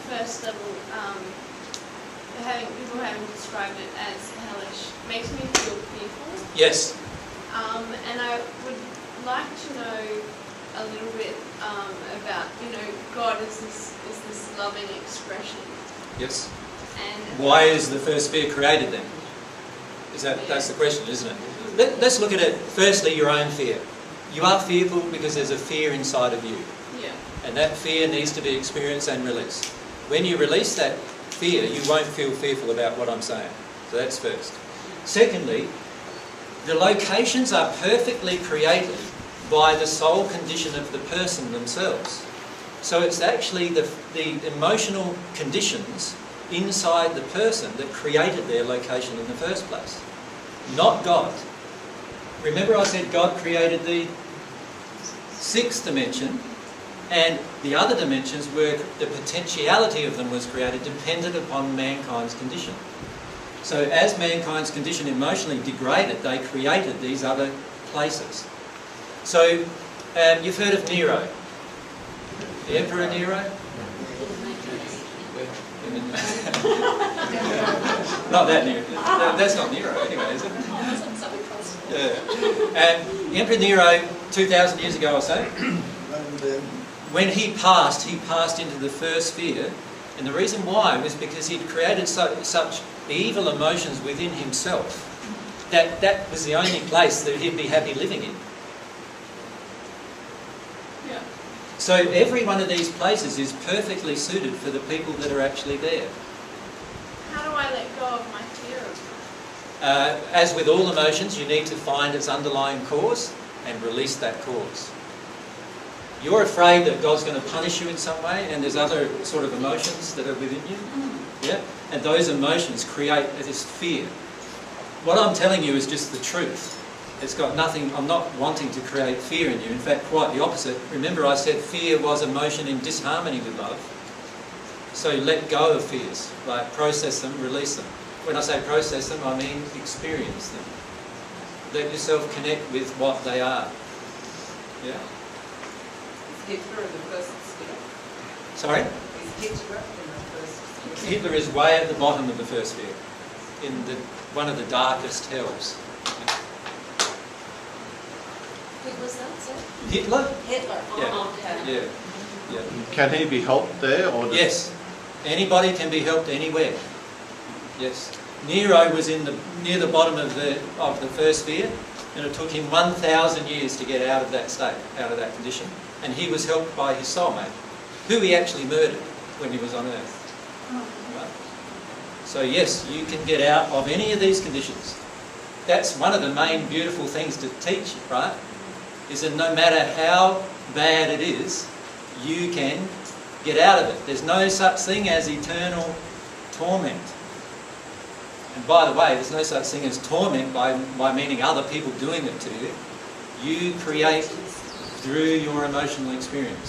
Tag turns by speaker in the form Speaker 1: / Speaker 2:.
Speaker 1: first level, people having described it as hellish makes me feel fearful.
Speaker 2: Yes.
Speaker 1: And I would like to know a little bit about, God is this loving expression.
Speaker 2: Yes.
Speaker 1: And
Speaker 2: why is the first sphere created then? That's the question, isn't it? Let's look at it. Firstly, your own fear. You are fearful because there's a fear inside of you.
Speaker 1: Yeah.
Speaker 2: And that fear needs to be experienced and released. When you release that fear, you won't feel fearful about what I'm saying. So that's first. Secondly, the locations are perfectly created by the soul condition of the person themselves. So it's actually the emotional conditions inside the person that created their location in the first place, not God. Remember I said God created the sixth dimension, and the other dimensions were, the potentiality of them was created dependent upon mankind's condition. So as mankind's condition emotionally degraded, they created these other places. So you've heard of Nero, the Emperor Nero? Not that Nero. That's not Nero anyway, is it? Yeah. And Emperor Nero, 2,000 years ago or so, when he passed into the first sphere, and the reason why was because he'd created such evil emotions within himself that was the only place that he'd be happy living in.
Speaker 1: Yeah.
Speaker 2: So every one of these places is perfectly suited for the people that are actually there.
Speaker 1: How do I let go of my fear of
Speaker 2: As with all emotions, you need to find its underlying cause and release that cause. You're afraid that God's going to punish you in some way, and there's other sort of emotions that are within you. Yeah? And those emotions create this fear. What I'm telling you is just the truth. It's got nothing, I'm not wanting to create fear in you. In fact, quite the opposite. Remember I said fear was emotion in disharmony with love. So let go of fears, like process them, release them. When I say process them, I mean experience them. Let yourself connect with what they are. Yeah?
Speaker 3: Hitler in the first sphere?
Speaker 2: Sorry?
Speaker 3: Is Hitler in the first sphere?
Speaker 2: Hitler is way at the bottom of the first sphere, in one of the darkest hells.
Speaker 1: Who was that, sir?
Speaker 2: Hitler?
Speaker 3: Hitler.
Speaker 2: Yeah.
Speaker 3: Oh, okay.
Speaker 2: Yeah.
Speaker 4: Can he be helped there? Or
Speaker 2: Yes. Anybody can be helped anywhere. Yes. Nero was near the bottom of the first sphere, and it took him 1,000 years to get out of that state, out of that condition. And he was helped by his soulmate, who he actually murdered when he was on Earth. Right? So yes, you can get out of any of these conditions. That's one of the main beautiful things to teach, right? Is that no matter how bad it is, you can get out of it. There's no such thing as eternal torment. And by the way, there's no such thing as torment by meaning other people doing it to you. You create through your emotional experience.